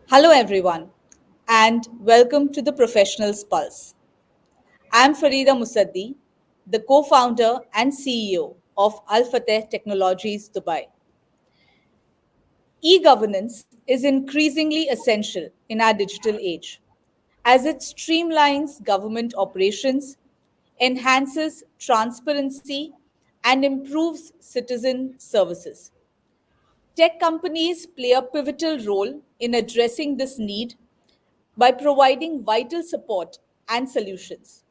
Hello, everyone, and welcome to the Professionals Pulse. I'm Farida Musaddi, the co founder and CEO of Al Fateh Technologies Dubai. E governance is increasingly essential in our digital age as it streamlines government operations, enhances transparency, and improves citizen services. Tech companies play a pivotal role in addressing this need by providing vital support and solutions.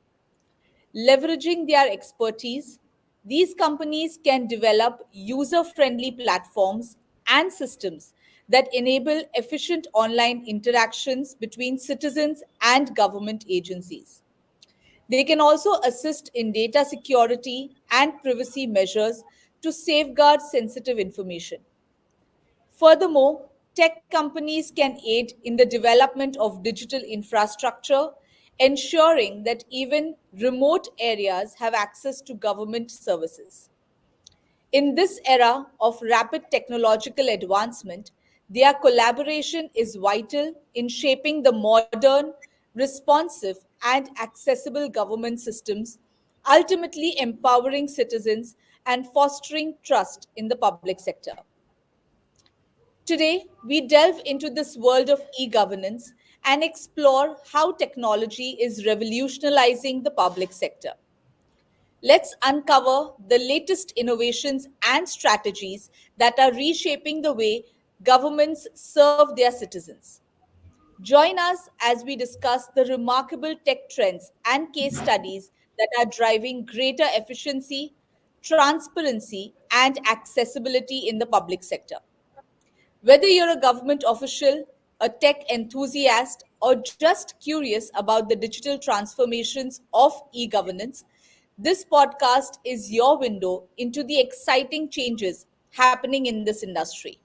Leveraging their expertise, these companies can develop user friendly platforms and systems that enable efficient online interactions between citizens and government agencies. They can also assist in data security and privacy measures to safeguard sensitive information. Furthermore, tech companies can aid in the development of digital infrastructure, ensuring that even remote areas have access to government services. In this era of rapid technological advancement, their collaboration is vital in shaping the modern, responsive, and accessible government systems, ultimately empowering citizens and fostering trust in the public sector. Today, we delve into this world of e governance and explore how technology is revolutionizing the public sector. Let's uncover the latest innovations and strategies that are reshaping the way governments serve their citizens. Join us as we discuss the remarkable tech trends and case studies that are driving greater efficiency, transparency, and accessibility in the public sector. Whether you're a government official, a tech enthusiast, or just curious about the digital transformations of e governance, this podcast is your window into the exciting changes happening in this industry.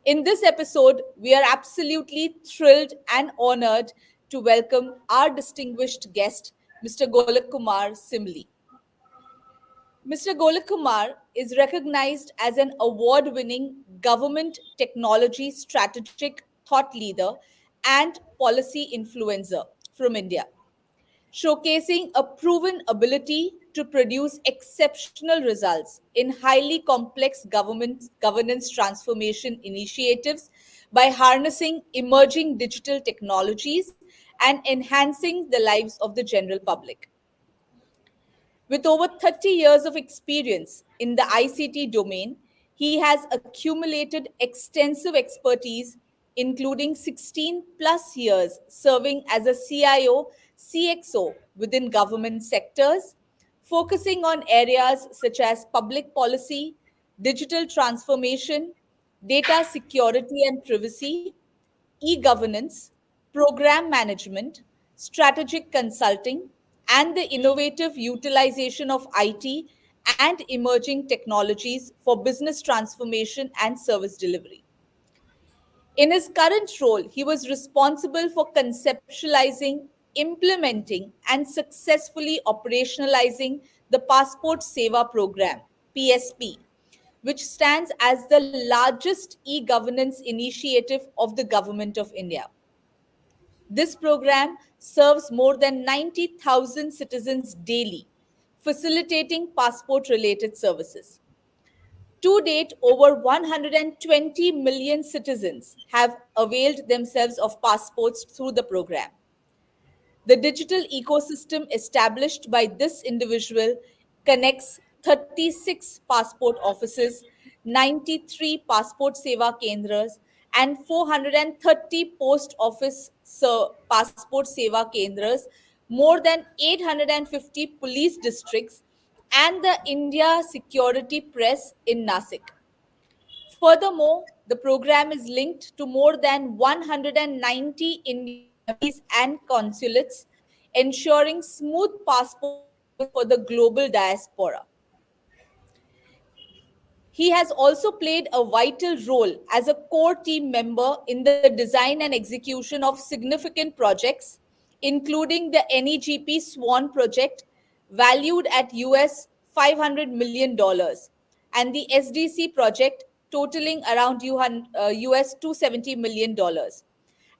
In this episode, we are absolutely thrilled and honored to welcome our distinguished guest, Mr. Golok Kumar Simli. Mr. Golok Kumar is recognized as an award winning government technology strategic thought leader and policy influencer from India, showcasing a proven ability to produce exceptional results in highly complex government governance transformation initiatives by harnessing emerging digital technologies and enhancing the lives of the general public. With over 30 years of experience in the ICT domain, he has accumulated extensive expertise, including 16 plus years serving as a CIO, CXO within government sectors, focusing on areas such as public policy, digital transformation, data security and privacy, e governance, program management, strategic consulting, and the innovative utilization of IT and emerging technologies for business transformation and service delivery. In his current role, he was responsible for conceptualizing, implementing, and successfully operationalizing the Passport Seva Programme, PSP, which stands as the largest e governance initiative of the Government of India. This program serves more than 90,000 citizens daily, facilitating passport related services. To date, over 120 million citizens have availed themselves of passports through the program. The digital ecosystem established by this individual connects 36 passport offices, 93 Passport Seva Kendras, and 430 post office Passport Seva Kendras, more than 850 police districts, and the India Security Press in Nasik. Furthermore, the program is linked to more than 190 Indian embassies and consulates, ensuring smooth passport flow for the global diaspora. He has also played a vital role as a core team member in the design and execution of significant projects, including the NEGP Swan project, valued at US $500 million, and the SDC project, totaling around US $270 million.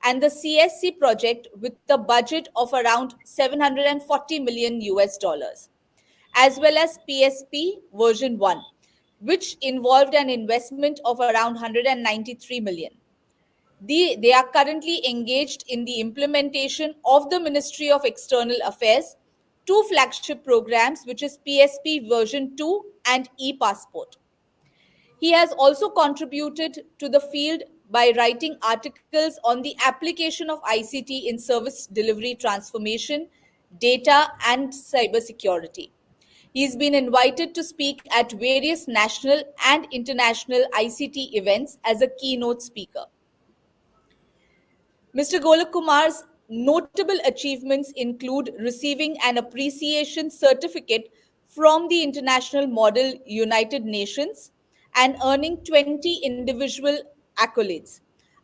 and the CSC project with a budget of around 740 million US dollars, as well as PSP version 1, which involved an investment of around 193 million. They are currently engaged in the implementation of the Ministry of External Affairs two flagship programs, which is PSP version 2 and e-passport. He has also contributed to the field by writing articles on the application of ICT in service delivery transformation, data, and cybersecurity. He's been invited to speak at various national and international ICT events as a keynote speaker. Mr. Golok Kumar's notable achievements include receiving an appreciation certificate from the International Model United Nations and earning 20 individual accolades.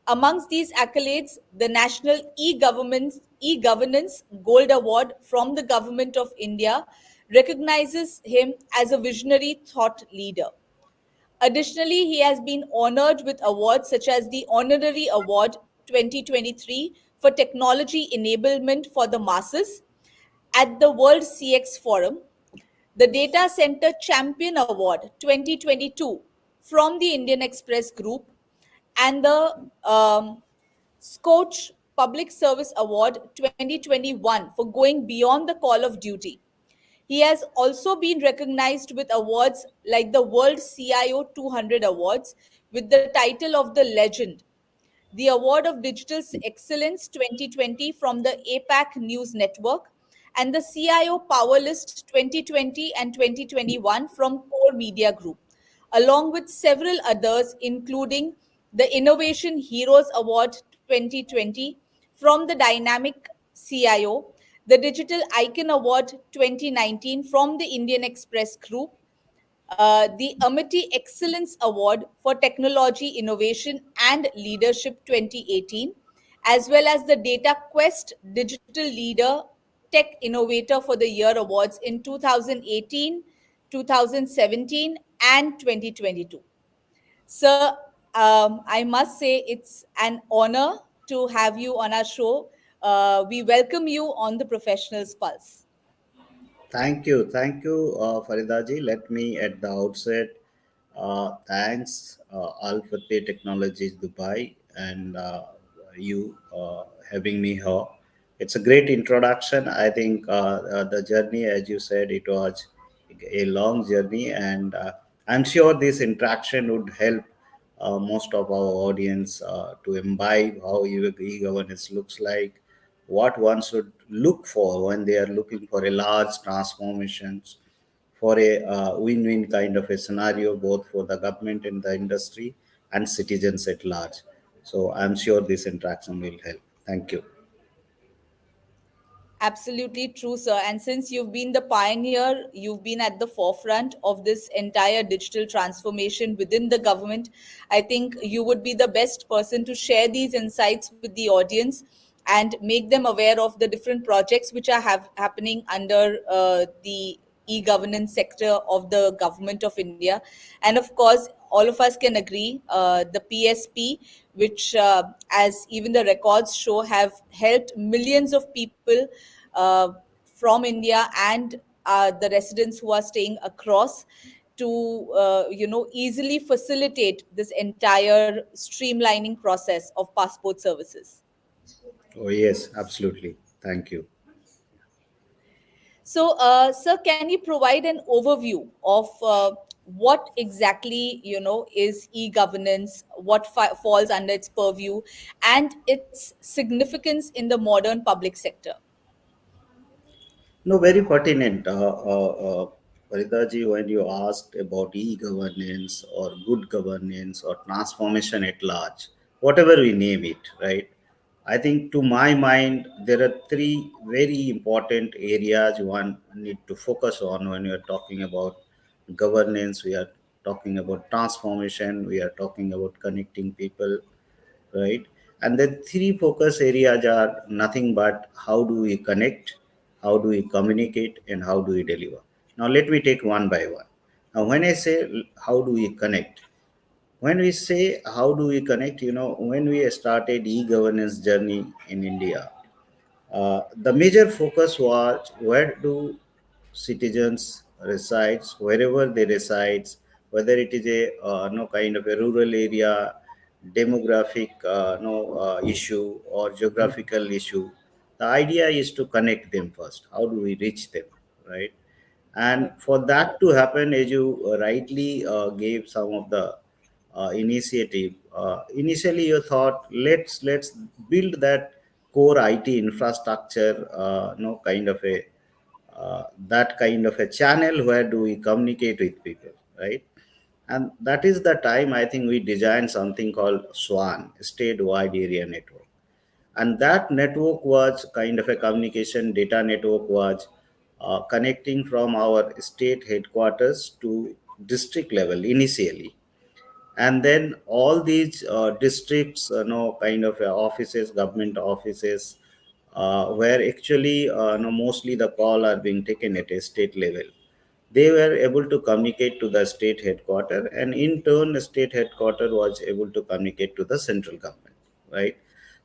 Amongst these accolades, the National e-Governance Gold Award from the Government of India recognizes him as a visionary thought leader. Additionally, he has been honored with awards such as the Honorary Award 2023 for Technology Enablement for the Masses at the World CX Forum, the Data Center Champion Award 2022 from the Indian Express Group, and the Scotch Public Service Award 2021 for going beyond the call of duty. He has also been recognized with awards like the World CIO 200 Awards with the title of the Legend, the Award of Digital Excellence 2020 from the APAC News Network, and the CIO Power List 2020 and 2021 from Core Media Group, along with several others, including the Innovation Heroes Award 2020 from the Dynamic CIO, the Digital Icon Award 2019 from the Indian Express Group, the Amity Excellence Award for Technology Innovation and Leadership 2018, as well as the Data Quest Digital Leader Tech Innovator for the Year Awards in 2018, 2017, and 2022. Sir, I must say it's an honor to have you on our show. We welcome you on the Professionals Pulse. Thank you, Faridaji. Let me at the outset thanks Alpha Technologies Dubai and you having me here. It's a great introduction. I think the journey, as you said, it was a long journey, and I'm sure this interaction would help most of our audience to imbibe how e-governance looks like, what one should look for when they are looking for a large transformations, for a win-win kind of a scenario, both for the government and the industry and citizens at large. So I'm sure this interaction will help. Thank you. Absolutely true, sir. And since you've been the pioneer, you've been at the forefront of this entire digital transformation within the government, I think you would be the best person to share these insights with the audience and make them aware of the different projects which are happening under the e-governance sector of the government of India. And of course, all of us can agree the PSP, which, as even the records show, have helped millions of people uh, from India and the residents who are staying across to easily facilitate this entire streamlining process of passport services. Oh, yes, absolutely. Thank you. So, sir, can you provide an overview of what exactly is e-governance, what falls under its purview, and its significance in the modern public sector? No, very pertinent, Paritaji, when you asked about e-governance or good governance or transformation at large, whatever we name it, right? I think to my mind, there are three very important areas one need to focus on when we are talking about governance. We are talking about transformation. We are talking about connecting people, right? And the three focus areas are nothing but how do we connect, how do we communicate, and how do we deliver. Now, let me take one by one. Now, when I say how do we connect, When we say how do we connect, when we started e-governance journey in India, the major focus was where do citizens resides, wherever they resides, whether it is a no kind of a rural area, demographic no issue or geographical issue. The idea is to connect them first. How do we reach them, right? And Correct. for that to happen, as you rightly gave some of the initiative, initially you thought let's build that core IT infrastructure, no kind of a that kind of a channel where do we communicate with people, right? And that is the time I think we designed something called SWAN, State Wide Area Network. And that network was kind of a communication data network, was connecting from our state headquarters to district level initially, and then all these districts, kind of offices, government offices, where actually mostly the call are being taken at a state level. They were able to communicate to the state headquarter, and in turn the state headquarter was able to communicate to the central government, right?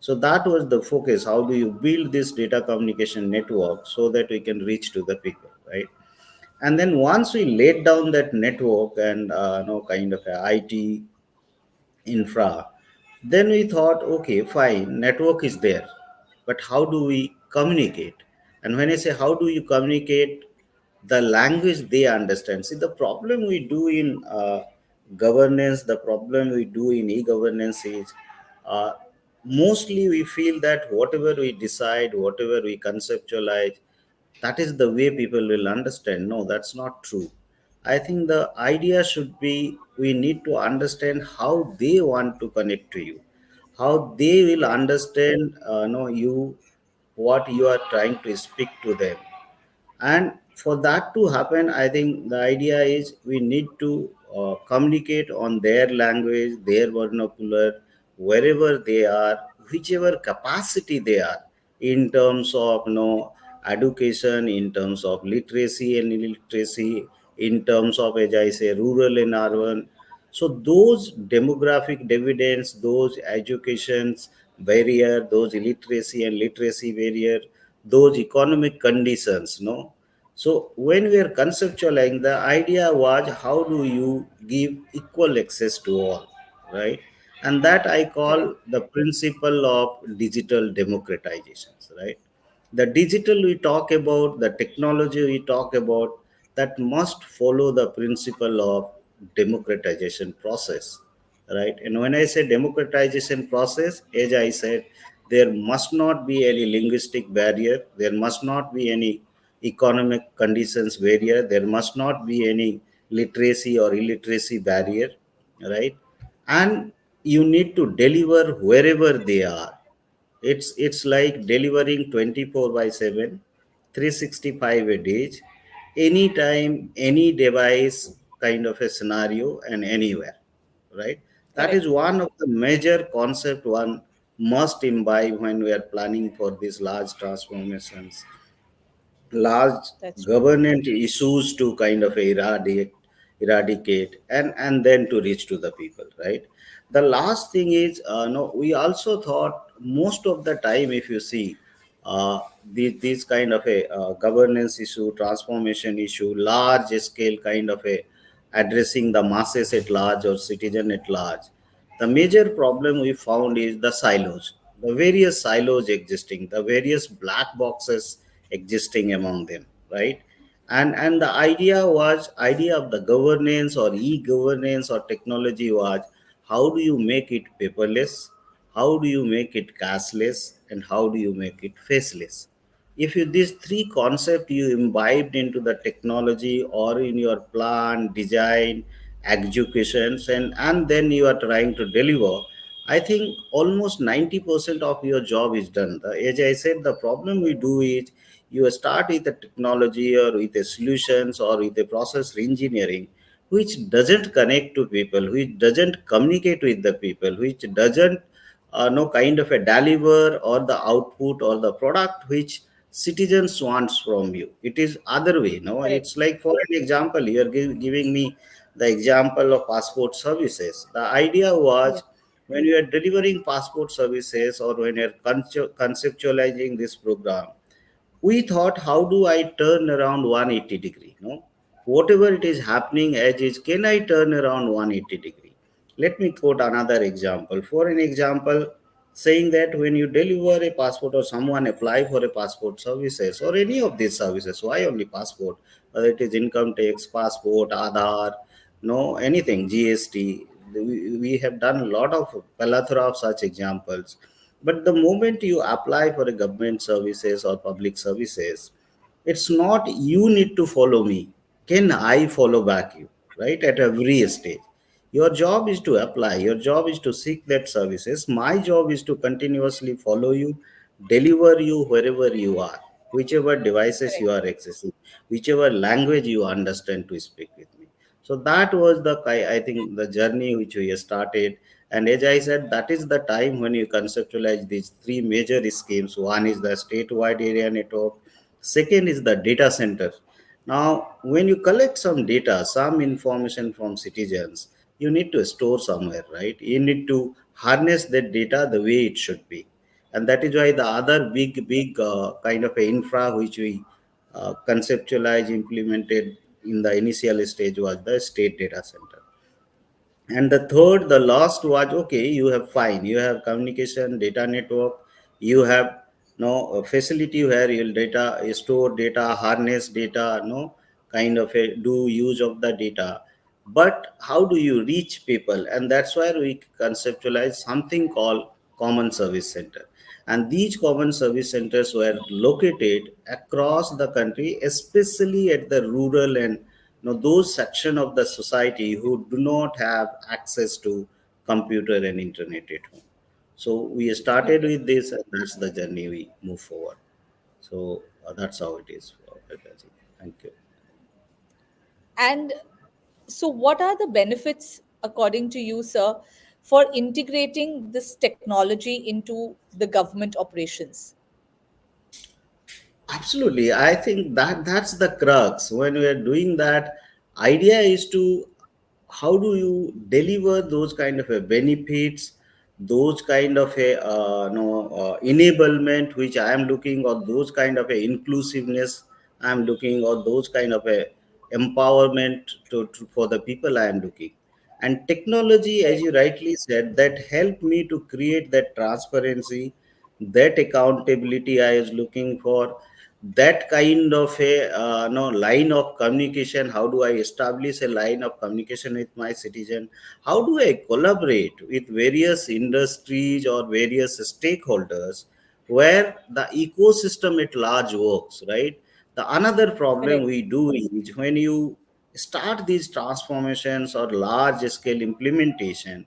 So that was the focus. How do you build this data communication network so that we can reach to the people, right? And then once we laid down that network and kind of a IT infra, then we thought, okay, fine, network is there, but how do we communicate? And when I say how do you communicate, the language they understand. See, the problem we do in governance, the problem we do in e-governance is uh, mostly we feel that whatever we decide, whatever we conceptualize, that is the way people will understand. No, that's not true. I think the idea should be we need to understand how they want to connect to you, how they will understand you, what you are trying to speak to them. And for that to happen, I think the idea is we need to communicate on their language, their vernacular, wherever they are, whichever capacity they are, in terms of education, in terms of literacy and illiteracy, in terms of, as I say, rural and urban. So those demographic dividends, those educations barrier, those illiteracy and literacy barrier, those economic conditions, no. So when we are conceptualizing, the idea was how do you give equal access to all, right? And that I Correct. call the principle of digital democratizations, right? The digital we talk about, the technology we talk about, that must follow the principle of democratization process, right? And when I say democratization process, as I said, there must not be any linguistic barrier, there must not be any economic conditions barrier, there must not be any literacy or illiteracy barrier, right? And you need to deliver wherever they are. It's like delivering 24 by 7, 365 a day, anytime, any device kind of a scenario and anywhere, right? That is Correct. one of the major concept one must imbibe when we are planning for these large transformations, large That's true. government issues to kind of eradicate and then to reach to the people, right? The last thing is, no, we also thought most of the time, if you see these kind of a governance issue, transformation issue, large scale kind of a addressing the masses at large or citizen at large, the major problem we found is the silos, the various silos existing, the various black boxes existing among them, right? And the idea of the governance or e-governance or technology was how do you make it paperless, how do you make it cashless, and how do you make it faceless. If you these three concepts you imbibed into the technology or in your plan design executions, and then you are trying to deliver, I think almost 90% of your job is done. As I said, the problem we do is you start with a technology or with a solutions or with a process engineering which doesn't connect to people, which doesn't communicate with the people, which doesn't no kind of a deliver or the output or the product which citizens wants from you. It is other way, no. Correct. It's like, for an example, you are giving me the example of passport services. The idea was Yeah. when you are delivering passport services or when you're conceptualizing this program, we thought, how do I turn around 180 degree? No, whatever it is happening as is, can I turn around 180 degree? Let me quote another example. For an example, saying that when you deliver a passport or someone apply for a passport services or any of these services, why only passport? Whether it is income tax, passport, Aadhaar, no, anything, GST. We have done a lot of plethora of such examples. But the moment you apply for a government services or public services, it's not you need to follow me. Can I follow back you? Right? At every stage. Your job is to apply. Your job is to seek that services. My job is to continuously follow you, deliver you wherever you are, whichever devices you Correct. are accessing, whichever language you understand to speak with me. So that was the I think the journey which we started. And as I said, that is the time when you conceptualize these three major schemes. One is the statewide area network. Second is the data center. Now, when you collect some data, some information from citizens, you need to store somewhere, right? You need to harness that data the way it should be. And that is why the other big kind of a infra which we conceptualized, implemented in the initial stage was the state data center. And the third, the last was, okay, you have fine, you have communication data network, you have no facility where you'll data store data, harness data, no kind of a do use of the data. But how do you reach people? And that's where we conceptualize something called common service center. And these common service centers were located across the country, especially at the rural and those section of the society who do not have access to computer and internet at home. So we started Okay. with this, and that's the journey we move forward. So that's how it is. Prakash. Thank you. And so, what are the benefits, according to you, sir, for integrating this technology into the government operations? Absolutely. I think that's the crux. When we are doing that, idea is to how do you deliver those kind of a benefits, those kind of a enablement which I am looking, or those kind of a inclusiveness I am looking, or those kind of a empowerment for the people I am looking. And technology, as you Correct. rightly said, that helped me to create that transparency, that accountability I was looking for, that kind of a no line of communication. How do I establish a line of communication with my citizen? How do I collaborate with various industries or various stakeholders where the ecosystem at large works, right? The another problem Correct. we do is when you start these transformations or large scale implementation,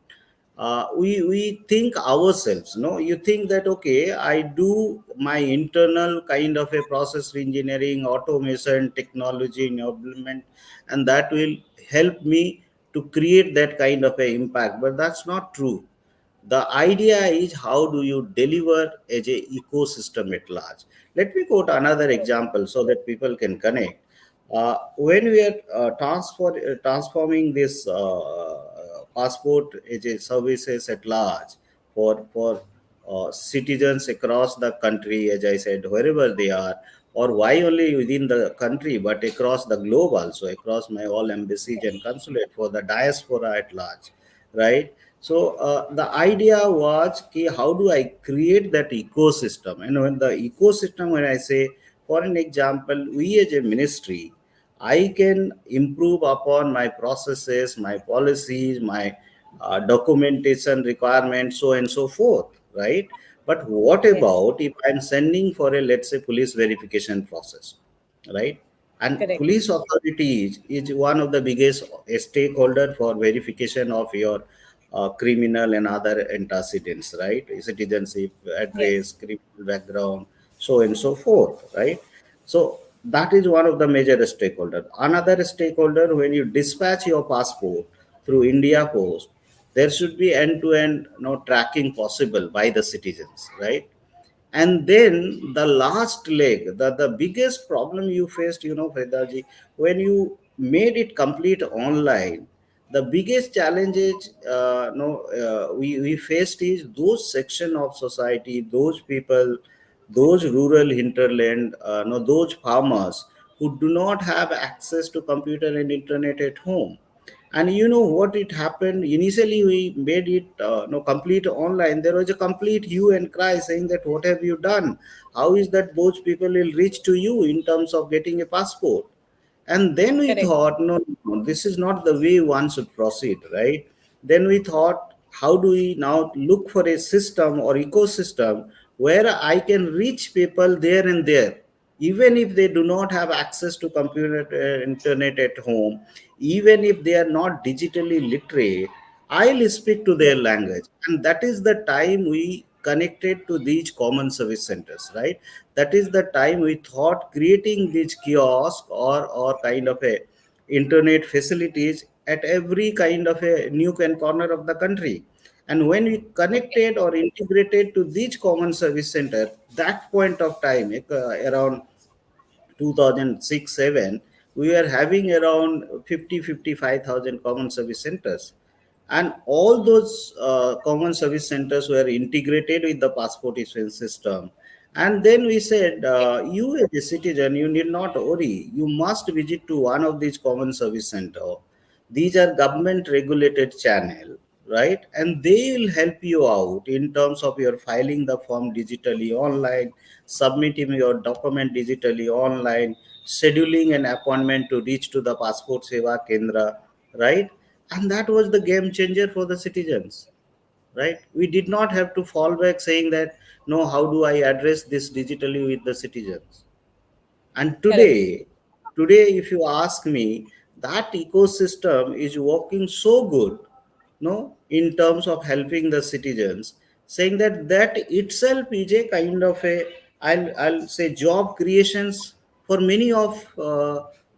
we think ourselves, no, you think that okay, I do my internal kind of a process engineering, automation, technology enablement, and that will help me to create that kind of a impact. But that's not true. The idea is how do you deliver as a ecosystem at large. Let me quote another Correct. example so that people can connect. When we are transforming this passport as a services at large for citizens across the country, as I said, wherever they are, or why only within the country but across the globe also, across my all embassies and consulate for the diaspora at large, right? So the idea was, ki, how do I create that ecosystem? And when the ecosystem, when I say, for an example, we as a ministry, I can improve upon my processes, my policies, my documentation requirements, so and so forth, right? But what Yes. about if I'm sending for a, let's say, police verification process, right? And Correct. police authority is one of the biggest stakeholder for verification of your criminal and other antecedents, right? Citizenship, address, Yes. criminal background, so and so forth, right? So that is one of the major stakeholder. Another stakeholder, when you dispatch your passport through India Post, there should be end-to-end tracking possible by the citizens, right? And then the last leg, the biggest problem you faced, Vedaji, when you made it complete online, The biggest challenge is no we faced is those section of society, those people, those rural hinterland, no, those farmers who do not have access to computer and internet at home. And you know what it happened initially, we made it no complete online. There was a complete hue and cry saying that what have you done, how is that those people will reach to you in terms of getting a passport. And then we Correct. thought, no, no, this is not the way one should proceed, right? Then we thought, how do we now look for a system or ecosystem where I can reach people there and there, even if they do not have access to computer, internet at home, even if they are not digitally literate, I'll speak to their Yes. language. And that is the time we connected to these common service centers, right? That is the time we thought creating these kiosk or kind of a internet facilities at every kind of a nook and corner of the country. And when we Okay. connected or integrated to these common service center, that point of time, around 2006-7, we were having around 50-55,000 common service centers. And all those common service centers were integrated with the passport issuance system. And then we said, you as a citizen, you need not worry. You must visit to one of these common service center. These are government regulated channel, right? And they will help you out in terms of your filing the form digitally online, submitting your document digitally online, scheduling an appointment to reach to the Passport Seva Kendra, right? And that was the game changer for the citizens, right? We did not have to fall back saying that, no, how do I address this digitally with the citizens? And Correct. today, if you ask me, that ecosystem is working so good, no, in terms of helping the citizens, saying that that itself is a kind of a, I'll say, job creations for many of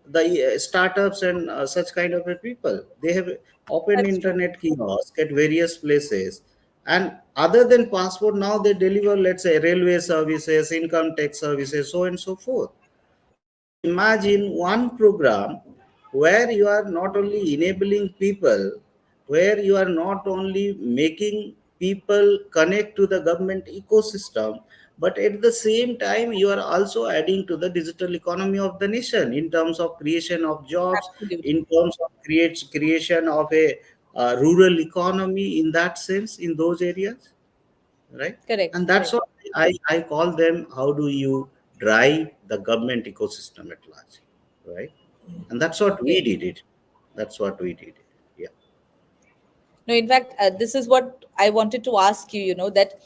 the startups and such kind of a people. They have opened That's true. internet kiosk at various places, and other than passport, now they deliver, let's say, railway services, income tax services, so on and so forth. So imagine one program where you are not only enabling people, where you are not only making people connect to the government ecosystem, but at the same time you are also adding to the digital economy of the nation in terms of creation of jobs, Absolutely. in terms of creation of a rural economy in that sense in those areas, right? Correct. And that's what I call them, how do you drive the government ecosystem at large, right? And that's what we Okay. did it. That's what we did. Yeah. No, in fact, this is what I wanted to ask you, that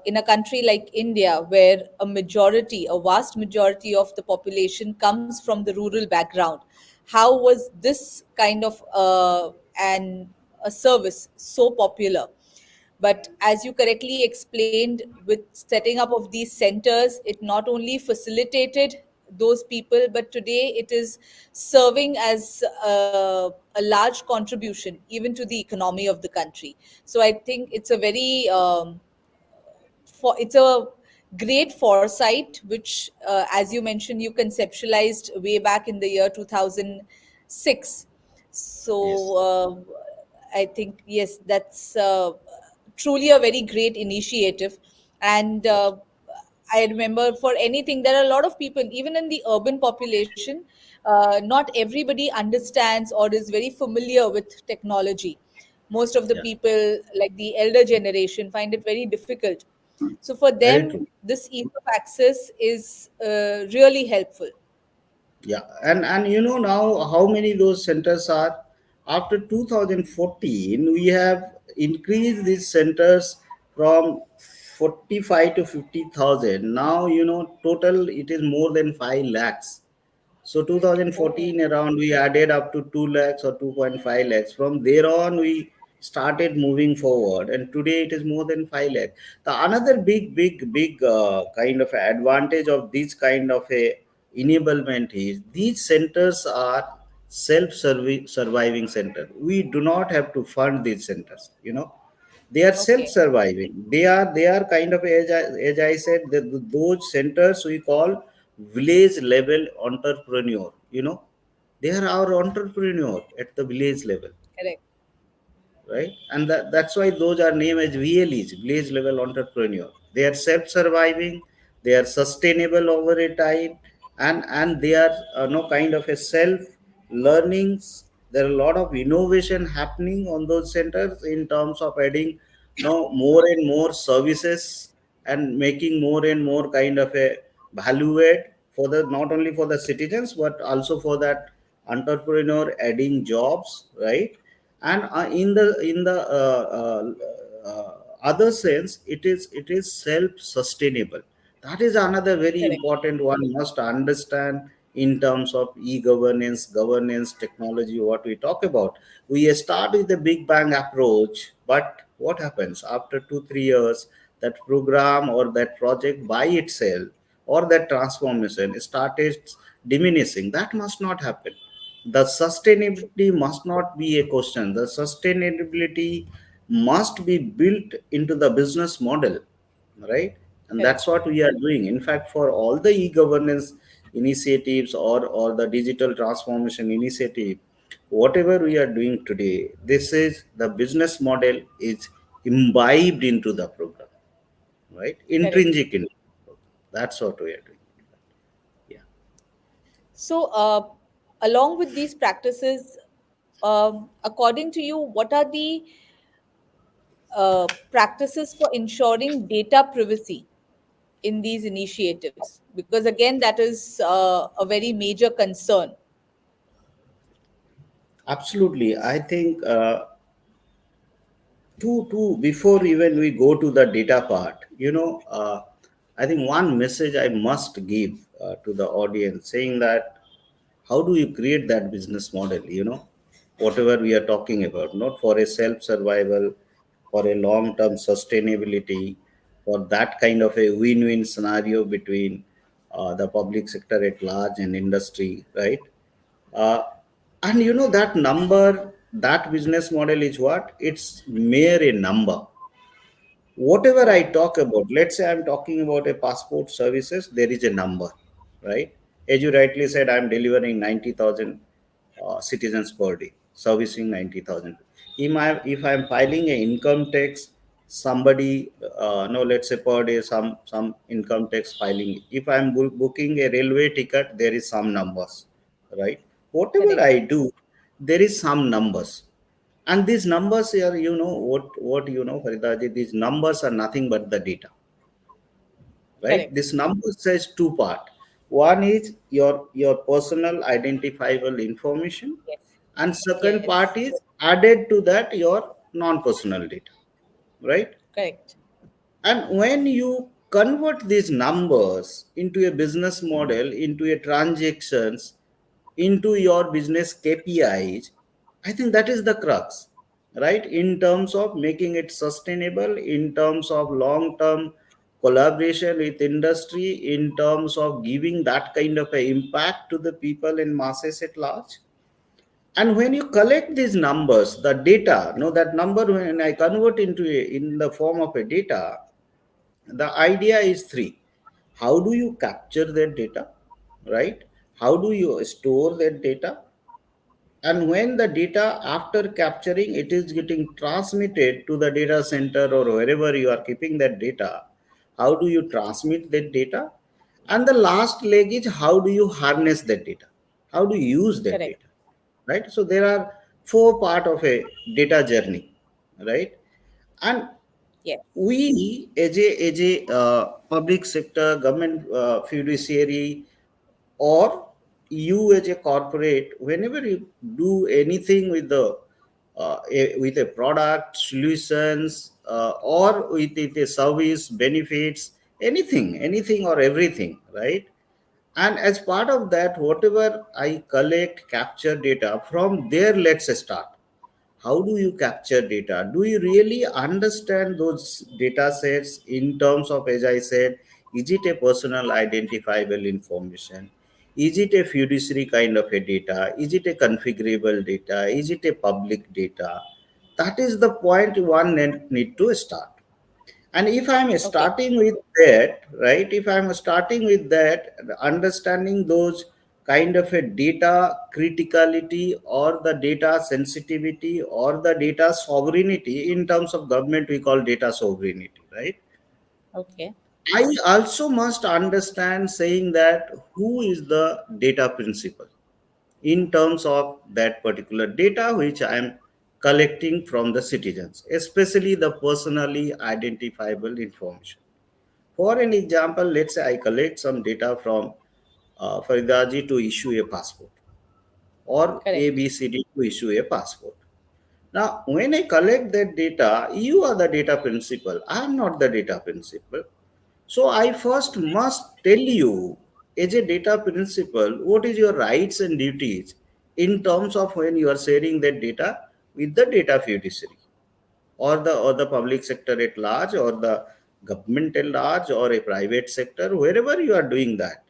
in a country like India, where a vast majority of the population comes from the rural background, how was this kind of a service so popular? But as you correctly explained, with setting up of these centers, it not only facilitated those people, but today it is serving as a large contribution even to the economy of the country. So I think it's a very it's a great foresight, which, as you mentioned, you conceptualized way back in the year 2006. Yes. So I think, yes, that's truly a very great initiative. And Yes. I remember, for anything, there are a lot of people, even in the urban population, not everybody understands or is very familiar with technology. Most of the Yeah. people, like the elder generation, find it very difficult. So for Very them, true. this ease of access is really helpful. Yeah, and you know now how many those centers are? After 2014, we have increased these centers from 45 to 50,000. Now you know total it is more than 5 lakhs. So Oh, 2014 around we added up to 2 lakhs or 2.5 lakhs. From there on we started moving forward, and today it is more than 5 lakhs. The another big kind of advantage of this kind of a enablement is these centers are self-surviving center. We do not have to fund these centers. You know, they are okay. self-surviving. They are kind of, as I said, those centers we call village level entrepreneur. You know, they are our entrepreneur at the village level. Correct. right? And that's why those are named as VLEs, village level entrepreneur. They are self-surviving, they are sustainable over a time, and they are no kind of a self-learnings. There are a lot of innovation happening on those centers in terms of adding no more and more services and making more and more kind of a value add for the not only for the citizens but also for that entrepreneur adding jobs, right? And in the other sense, it is self sustainable. That is another very Correct. important one must understand in terms of e-governance, governance, technology, what we talk about. We start with the big bang approach, but what happens after 2 3 years? That program or that project by itself or that transformation started diminishing. That must not happen. The sustainability must not be a question. The sustainability must be built into the business model, right? And Correct. that's what we are doing. In fact, for all the e-governance initiatives or the digital transformation initiative, whatever we are doing today, this is the business model is imbibed into the program, right? Correct. Intrinsic in. That's what we are doing. Yeah. So, along with these practices, according to you, what are the practices for ensuring data privacy in these initiatives? Because again, that is a very major concern. Absolutely. I think to before even we go to the data part, I think one message I must give to the audience saying that how do you create that business model, whatever we are talking about, not for a self survival, for a long term sustainability, for that kind of a win-win scenario between the public sector at large and industry, right? uh, and that number, that business model is what? It's mere a number. Whatever I Correct. talk about, let's say I'm talking about a passport services, there is a number, right? As you rightly said, I'm delivering 90,000 citizens per day, servicing 90,000. If I'm filing a income tax, somebody, no, let's say per day, some income tax filing. If I'm booking a railway ticket, there is some numbers, right? Whatever Correct. I do, there is some numbers, and these numbers here, what Faridaji, these numbers are nothing but the data, right? Correct. This number says two part. One is your personal identifiable information, Yes. and second Yes. part is added to that your non-personal data, right? Correct. And when you convert these numbers into a business model, into a transactions, into your business KPIs, I think that is the crux, right? In terms of making it sustainable, in terms of long-term collaboration with industry, in terms of giving that kind of a impact to the people in masses at large. And when you collect these numbers, the data, that number when I convert into in the form of a data, the idea is three. How do you capture that data, right? How do you store that data? And when the data after capturing it is getting transmitted to the data center or wherever you are keeping that data, how do you transmit that data? And the last leg is how do you harness that data, how do you use that Correct. data, right? So there are four part of a data journey, right? And Yes. we as a public sector government fiduciary, or you as a corporate, whenever you do anything with the with a product solutions, or with a service benefits, anything or everything, right? And as part of that, whatever I collect capture data from there, let's start. How do you capture data? Do you really understand those data sets in terms of, as I said, is it a personal identifiable information, is it a fiduciary kind of a data, is it a configurable data, is it a public data? That is the point one need to start. And if I'm Okay. starting with that, right, if I'm starting with that, understanding those kind of a data criticality or the data sensitivity or the data sovereignty. In terms of government, we call data sovereignty, right? Okay. I also must understand saying that who is the data principal in terms of that particular data which I am collecting from the citizens, especially the personally identifiable information. For an example, let's say I collect some data from Faridaji to issue a passport, or Correct. ABCD to issue a passport. Now, when I collect that data, you are the data principal. I am not the data principal. So I first must tell you, as a data principal, what is your rights and duties in terms of when you are sharing that data with the data fiduciary, or the public sector at large, or the government at large, or a private sector, wherever you are doing that,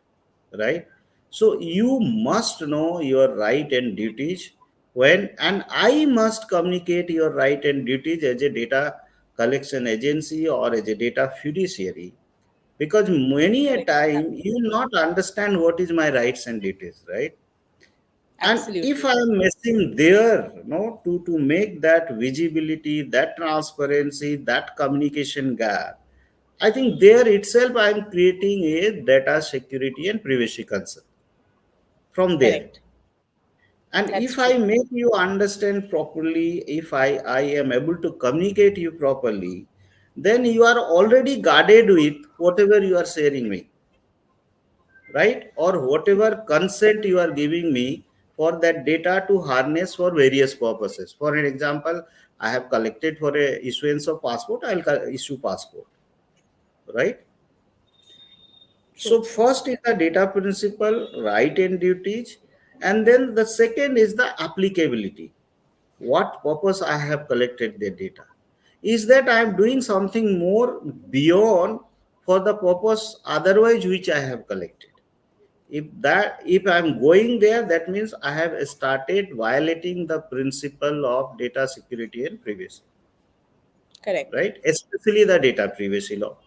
right? So you must know your right and duties when, and I must communicate your right and duties as a data collection agency or as a data fiduciary, because many a Correct. time you will not understand what is my rights and duties, right? And if Absolutely. I am missing there, to make that visibility, that transparency, that communication gap, I think there itself I am creating a data security and privacy concern from there. Correct. And That's if I true. make you understand properly, if I am able to communicate you properly, then you are already guarded with whatever you are sharing me, right? Or whatever consent you are giving me for that data to harness for various purposes. For an example, I have collected for a issuance of passport, I'll issue passport, right? So True. first is the data principle, right and duties, and then the second is the applicability. What purpose I have collected the data? Is that I am doing something more beyond for the purpose otherwise which I have collected? If I'm going there, that means I have started violating the principle of data security and privacy, Correct. right? Especially the data privacy law.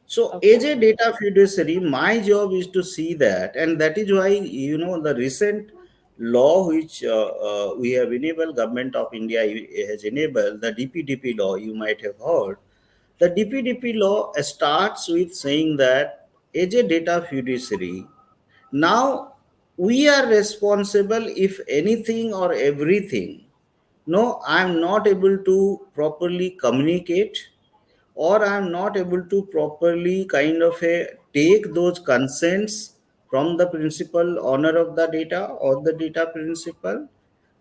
So, Okay. as a data fiduciary, my job is to see that, and that is why the recent law which we have enabled, government of India has enabled the DPDP law. You might have heard the DPDP law starts with saying that as a data fiduciary, now we are responsible if anything or everything. No, I am not able to properly communicate, or I am not able to properly kind of take those consents from the principal owner of the data or the data principal.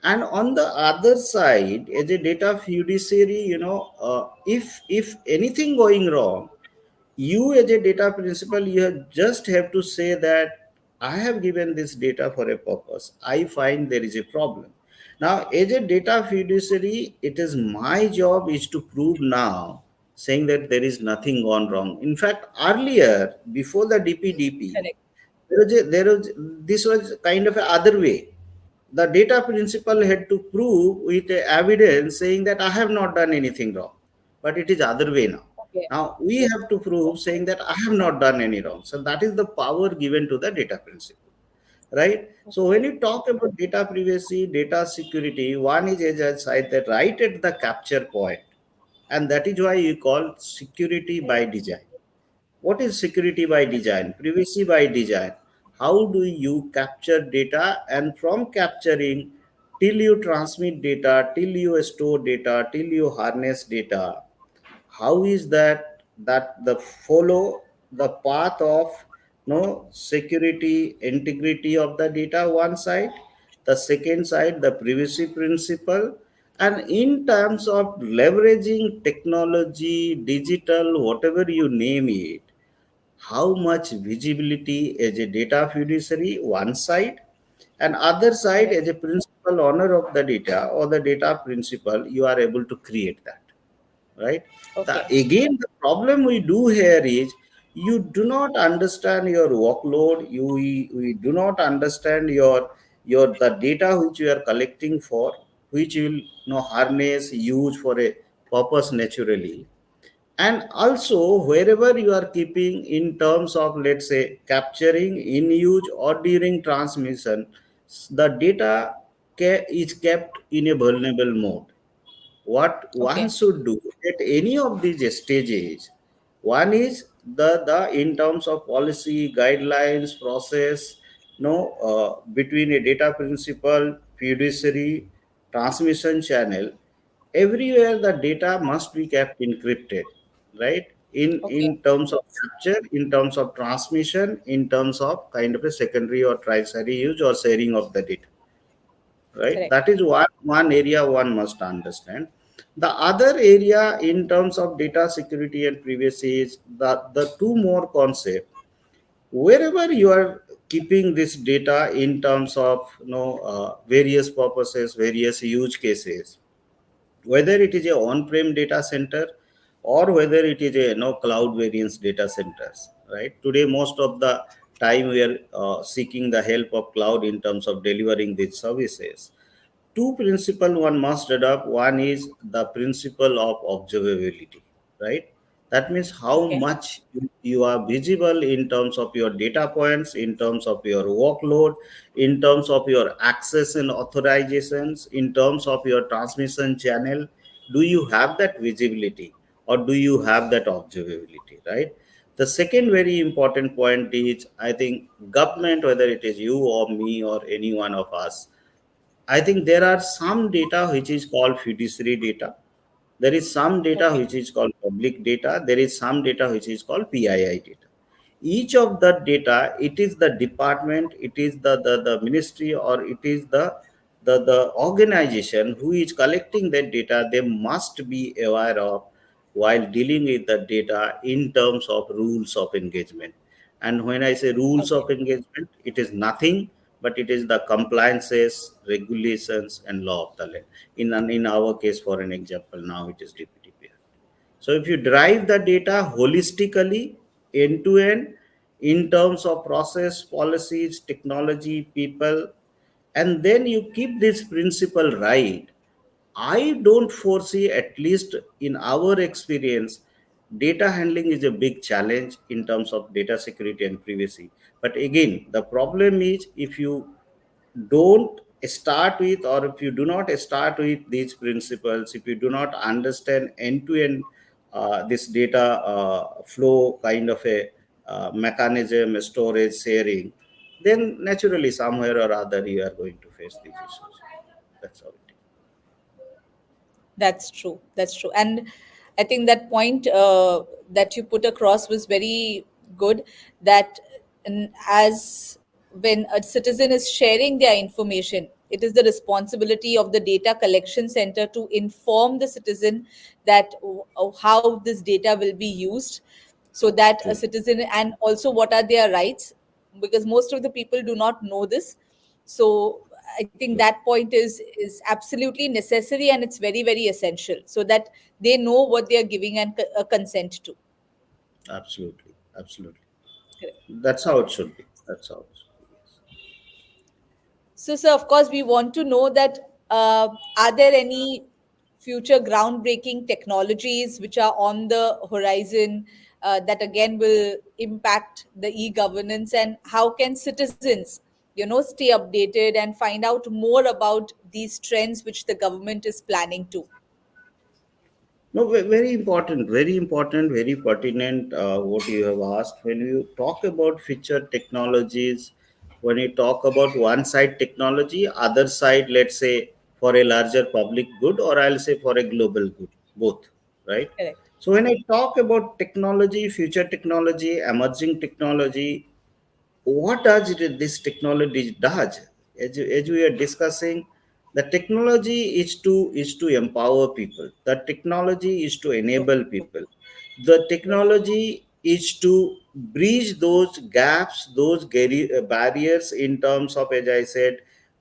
And on the other side, as a data fiduciary, if anything going wrong, you as a data principal, just have to say that I have given this data for a purpose, I find there is a problem. Now as a data fiduciary, it is my job is to prove now, saying that there is nothing gone wrong. In fact, earlier, before the DPDP, Correct. this was kind of a other way. The data principal had to prove with a evidence saying that I have not done anything wrong. But it is other way now. Okay. Now we have to prove saying Okay. that I have not done any wrong. So that is the power given to the data principal, right? So when Okay. you talk about data privacy, data security, one is, as I said, that right at the capture point, and that is why you call security by design. What is security by design? Privacy by design. How do you capture data, and from capturing till you transmit data, till you store data, till you harness data, how is that the follow the path of no security integrity of the data, one side, the second side the privacy principle, and in terms of leveraging technology, digital, whatever you name it, how much visibility as a data fiduciary, one side, and other side Correct. as a principal owner of the data or the data principal, you are able to create that, right? Okay. Again, the problem we do here is you do not understand your workload. We do not understand your the data which you are collecting for, which you will harness, use for a purpose naturally. And also, wherever you are keeping in terms of, let's say, capturing in use or during transmission, the data is kept in a vulnerable mode. What one Okay. should do at any of these stages, one is the in terms of policy guidelines process, between a data principal, fiduciary, transmission channel, everywhere the data must be kept encrypted, right? In Okay. terms of capture, in terms of transmission, in terms of kind of a secondary or tertiary use or sharing of the data, right? Correct. That is one area one must understand. The other area in terms of data security and privacy is the two more concept. Wherever you are keeping this data in terms of various purposes, various use cases, whether it is a on-prem data center or whether it is a cloud variance data centers, right? Today most of the time we are seeking the help of cloud in terms of delivering these services. Two principle one must adopt. One is the principle of observability, right? That means how Okay. much you are visible in terms of your data points, in terms of your workload, in terms of your access and authorizations, in terms of your transmission channel. Do you have that visibility or do you have that observability, right? The second very important point is, I think, government, whether it is you or me or any one of us, I think there are some data which is called fiduciary data. There is some data Okay. which is called public data. There is some data which is called PII data. Each of the data, it is the department, it is the ministry, or it is the organization who is collecting that data, they must be aware of while dealing with the data in terms of rules of engagement. And when I say rules Okay. of engagement, it is nothing but it is the compliances, regulations, and law of the land. In our case, for an example, now it is DPTP. So if you drive the data holistically, end to end, in terms of process, policies, technology, people, and then you keep this principle right, I don't foresee, at least in our experience, data handling is a big challenge in terms of data security and privacy. But again, the problem is, if you don't start with, or if you do not start with these principles, if you do not understand end to end this data flow kind of a mechanism, storage, sharing, then naturally somewhere or other you are going to face these issues. That's how it is. That's true. That's true. And I think that point that you put across was very good. That as when a citizen is sharing their information, it is the responsibility of the data collection center to inform the citizen that how this data will be used, so that a True. citizen, and also what are their rights, because most of the people do not know this. So I think True. that point is absolutely necessary, and it's very very essential, so that they know what they are giving and consent to. Absolutely. Absolutely. Correct. That's how it should be. That's how it should be. Yes. So, sir, of course, we want to know that are there any future groundbreaking technologies which are on the horizon that again will impact the e-governance, and how can citizens, stay updated and find out more about these trends which the government is planning to? No, very important, very pertinent what you have asked. When you talk about future technologies, when you talk about one side technology, other side, let's say, for a larger public good, or I'll say for a global good, both, right? Correct. So when I talk about technology, future technology, emerging technology, what does this technology does, as we are discussing, the technology is to empower people, the technology is to True. enable people, the Yes. technology is to bridge those gaps, those barriers in terms of, as I said,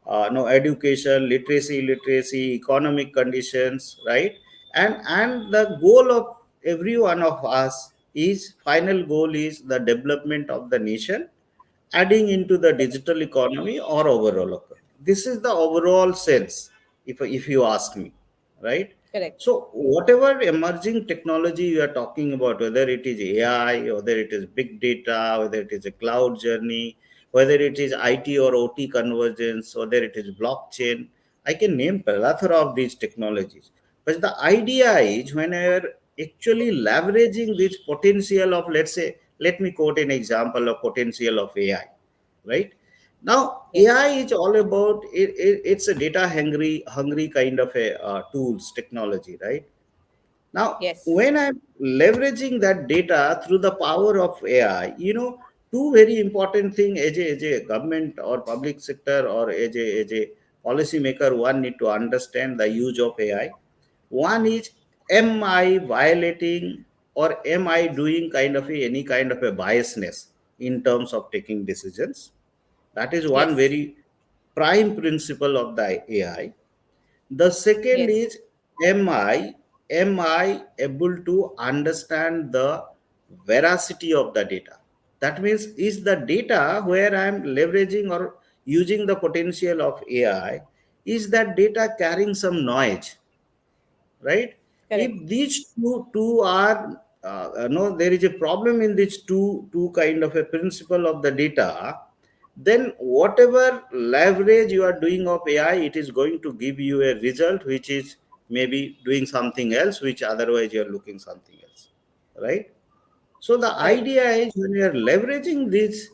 no education, literacy, economic conditions, right? And the goal of every one of us is, final goal is the development of the nation, adding into the digital economy or overall economy. This is the overall sense, if you ask me, right? Correct. So whatever emerging technology you are talking about, whether it is AI, whether it is big data, whether it is a cloud journey, whether it is IT or OT convergence, whether it is blockchain, I can name plethora of these technologies. But the idea is when you are actually leveraging this potential of, let's say, let me quote an example of potential of AI, right? Now AI Yes. is all about it's a data hungry kind of a tools technology, right? Now Yes. when I'm leveraging that data through the power of AI, two very important thing as a government or public sector or as a policy maker, one need to understand the use of AI. One is, am I violating or am I doing kind of any kind of a biasness in terms of taking decisions? That is one Yes. very prime principle of the AI. The second Yes. is, am I able to understand the veracity of the data? That means, is the data where I am leveraging or using the potential of AI, is that data carrying some noise? Right? If Correct. these two are no, there is a problem in these two kind of a principle of the data, then whatever leverage you are doing of AI, it is going to give you a result which is maybe doing something else, which otherwise you are looking something else, right? So the Correct. idea is when you are leveraging this,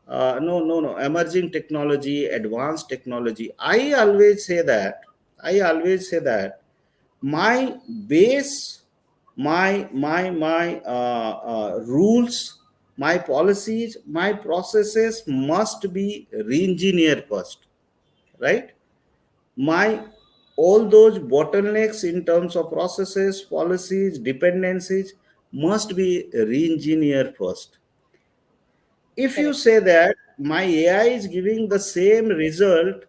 no, emerging technology, advanced technology. I always say that my base, my rules, my policies, my processes must be re-engineered first, right? My all those bottlenecks in terms of processes, policies, dependencies must be re-engineered first. If you Correct. say that my AI is giving the same result,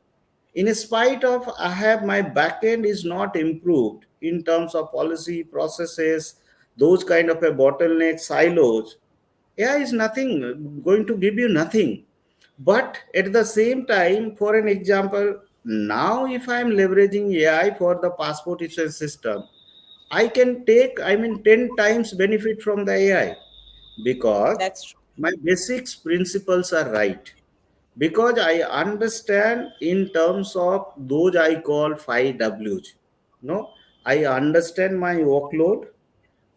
in spite of I have my backend is not improved in terms of policy, processes, those kind of a bottleneck silos, AI is nothing going to give you nothing. But at the same time, for an example, now if I am leveraging AI for the passport issuance system, I can take, 10 times benefit from the AI because That's true. my basics principles are right. Because I understand in terms of those I call 5 W's. No, I understand my workload,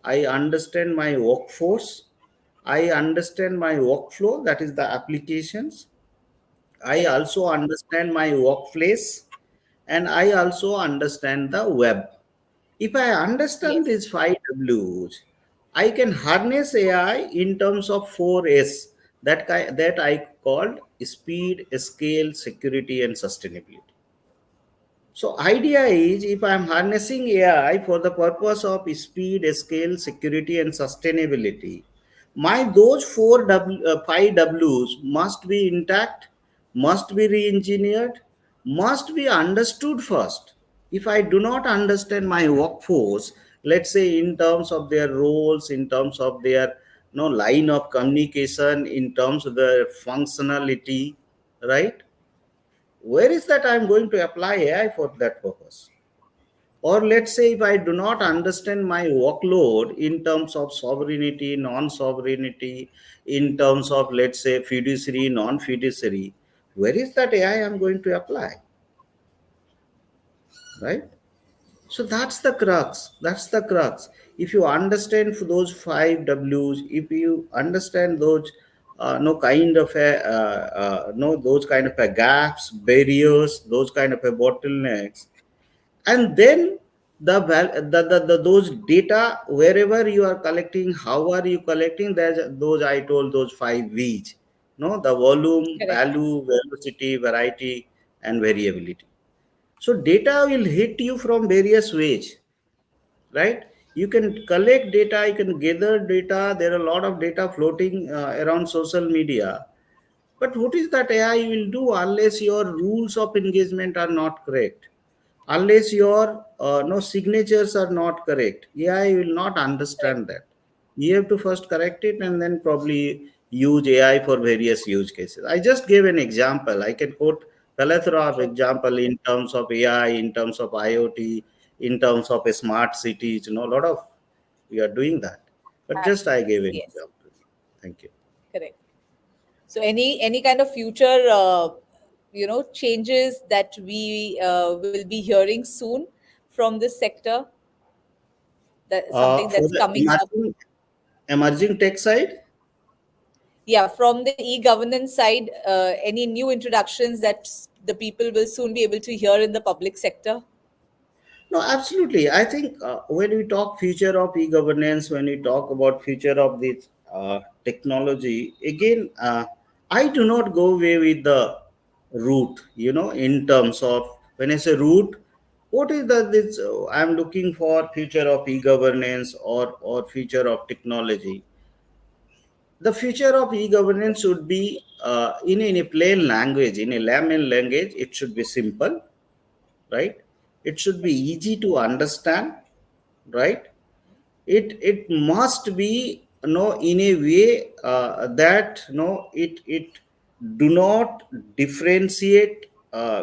I understand my workforce, I understand my workflow, that is the applications. I Correct. also understand my workplace, and I also understand the web. If I understand Yes. these 5 W's, I can harness AI in terms of 4 S that I called speed, scale, security, and sustainability. So idea is if I'm harnessing AI for the purpose of speed, scale, security, and sustainability, my those 5 W's must be intact, must be re-engineered, must be understood first. If I do not understand my workforce, let's say in terms of their roles, in terms of their no line of communication, in terms of their functionality, right? Where is that I'm going to apply AI for that purpose? Or let's say if I do not understand my workload in terms of sovereignty, non-sovereignty, in terms of let's say fiduciary, non-fiduciary, where is that AI I'm going to apply? Right? So that's the crux. That's the crux. If you understand for those 5 W's, if you understand those no kind of a no those kind of a gaps, barriers, those kind of a bottlenecks, and then those data wherever you are collecting, how are you collecting? There's those I told those 5 V's. No, the volume, Correct. value, velocity, variety, and variability. So data will hit you from various ways, right? You can collect data, you can gather data. There are a lot of data floating around social media. But what is that AI will do unless your rules of engagement are not correct? Unless your no signatures are not correct, AI will not Correct. understand that. You have to first correct it and then probably use AI for various use cases. I just gave an example. I can quote plethora of True. example in terms of AI, in terms of IoT, in terms of a smart cities. A lot of we are doing that. But just I gave an Yes, example. Thank you. correct. So any kind of future changes that we will be hearing soon from this sector, that something For that's the coming up. emerging tech side, Yeah, from the e-governance side, any new introductions that the people will soon be able to hear in the public sector? no, absolutely. I think when we talk future of e-governance, when we talk about future of this technology, again, I do not go away with the root. In terms of when I say root, what is the this? I'm looking for future of e-governance or future of technology. The future of e-governance should be in a plain language, in a layman language. It should be simple, right? It should be easy to understand, right? It must be in a way that it do not differentiate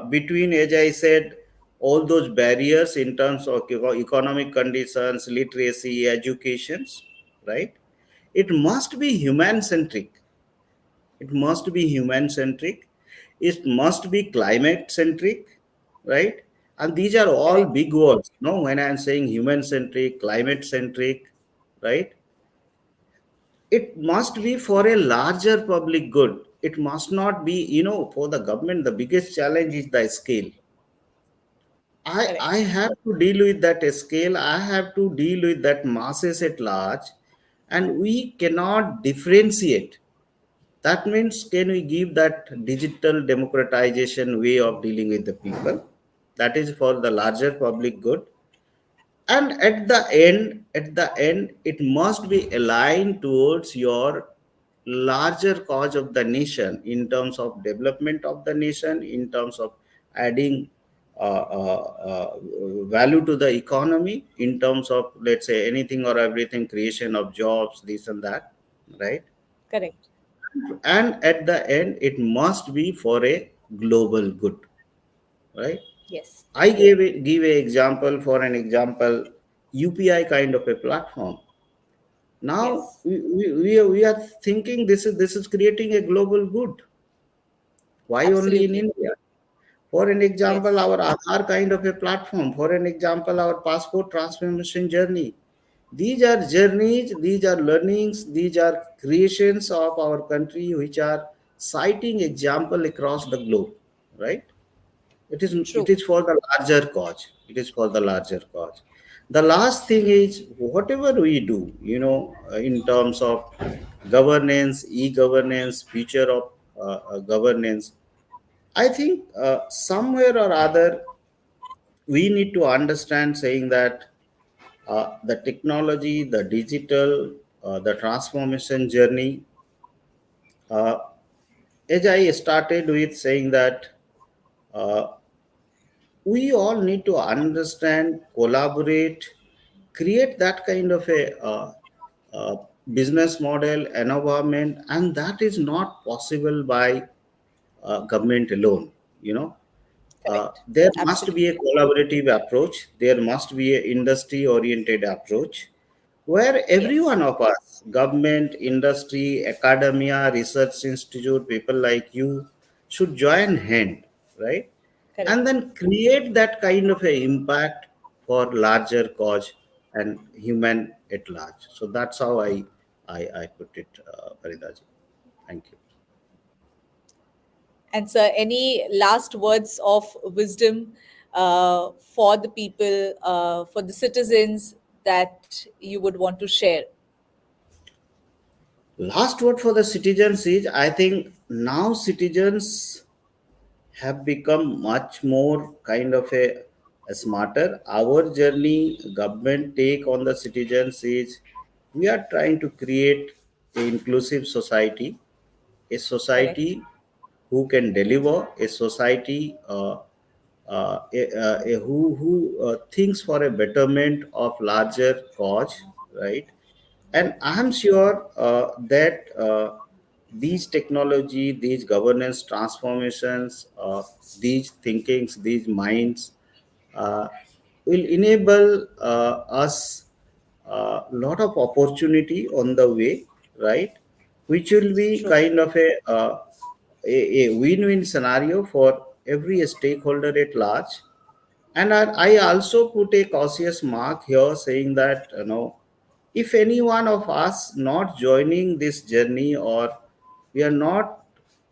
between, as I said, all those barriers in terms of economic conditions, literacy, educations, right? It must be human centric. It must be human centric. It must be climate centric, right? And these are all Correct, big words, no, when I'm saying human centric, climate centric, right? It must be for a larger public good. It must not be, for the government, the biggest challenge is the scale. I correct, have to deal with that scale. I have to deal with that masses at large, and we cannot differentiate. That means, can we give that digital democratization way of dealing with the people? That is for the larger public good. And at the end, it must be aligned towards your larger cause of the nation, in terms of development of the nation, in terms of adding value to the economy, in terms of, let's say, anything or everything, creation of jobs, this and that, right? correct. And at the end, it must be for a global good, right? Yes, I give a example, for an example, UPI kind of a platform. Now yes, we are thinking this is creating a global good. Why only in absolutely. India? For an example, Yes, our Aadhaar kind of a platform. For an example, our passport transformation journey. These are journeys, these are learnings, these are creations of our country, which are citing example across the globe, right? It true. is for the larger cause. It is for the larger cause. The last thing is, whatever we do, in terms of governance, e-governance, future of governance, I think somewhere or other we need to understand, saying that the technology, the digital, the transformation journey, uh, as I started with saying that uh, we all need to understand, collaborate, create that kind of a uh, business model, environment, and that is not possible by government alone. You know, Correct. there must be a Absolutely. collaborative approach. There must be an industry-oriented approach, where every Yes, one of us, government, industry, academia, research institute, people like you, should join hand, right? And correct. then create that kind of a impact for larger cause and human at large. So that's how I put it, Paridaji. Thank you. And sir, any last words of wisdom for the people, for the citizens that you would want to share? Last word for the citizens is, I think now citizens have become much more kind of a smarter. Our journey, government take on the citizens is, we are trying to create an inclusive society, a Correct. society who can deliver, a society who thinks for a betterment of larger cause, right? And I am sure that these technology, these governance transformations, these thinkings, these minds, uh, will enable us a lot of opportunity on the way, right? Which will be True. kind of a win-win scenario for every stakeholder at large. And I also put a cautious mark here saying that, if any one of us not joining this journey, or we are not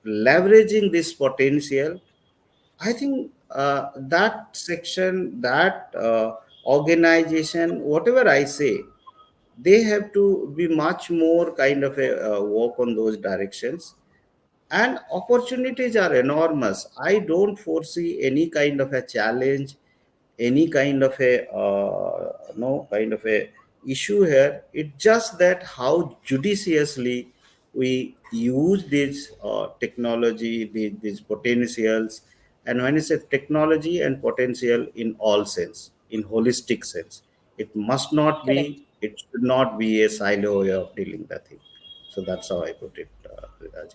leveraging this potential, I think that section, that organization, whatever I say, they have to be much more kind of a work on those directions. And opportunities are enormous. I don't foresee any kind of a challenge, any kind of a no kind of a issue here. It's just that how judiciously we use this technology, these potentials. And when I say technology and potential, in all sense, in holistic sense, it must not be, Correct. it should not be a silo way of dealing the thing. So that's how I put it, Ridaji.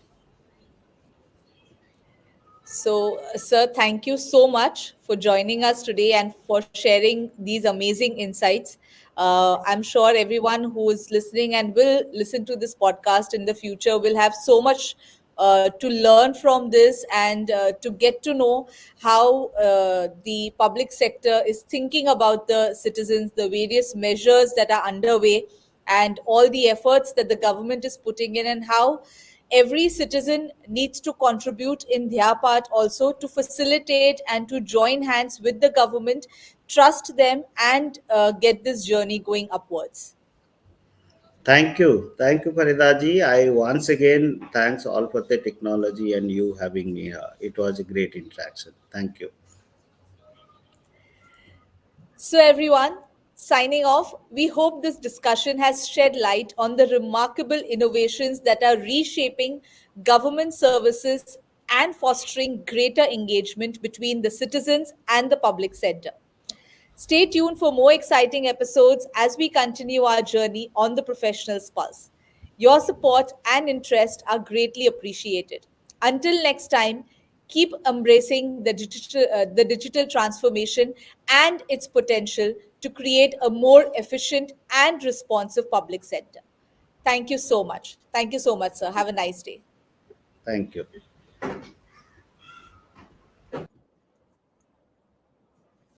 So, sir, thank you so much for joining us today and for sharing these amazing insights. I'm sure everyone who is listening and will listen to this podcast in the future will have so much to learn from this and to get to know how the public sector is thinking about the citizens, the various measures that are underway, and all the efforts that the government is putting in, and how every citizen needs to contribute in their part also to facilitate and to join hands with the government, trust them, and get this journey going upwards. Thank you. Thank you, Faridaji. I once again thanks all for the technology and you having me here. It was a great interaction. Thank you. So, everyone, signing off, we hope this discussion has shed light on the remarkable innovations that are reshaping government services and fostering greater engagement between the citizens and the public sector. Stay tuned for more exciting episodes as we continue our journey on the Professional's Pulse. Your support and interest are greatly appreciated. Until next time, keep embracing the digital transformation and its potential to create a more efficient and responsive public sector. Thank you so much. Thank you so much, sir. Have a nice day. Thank you.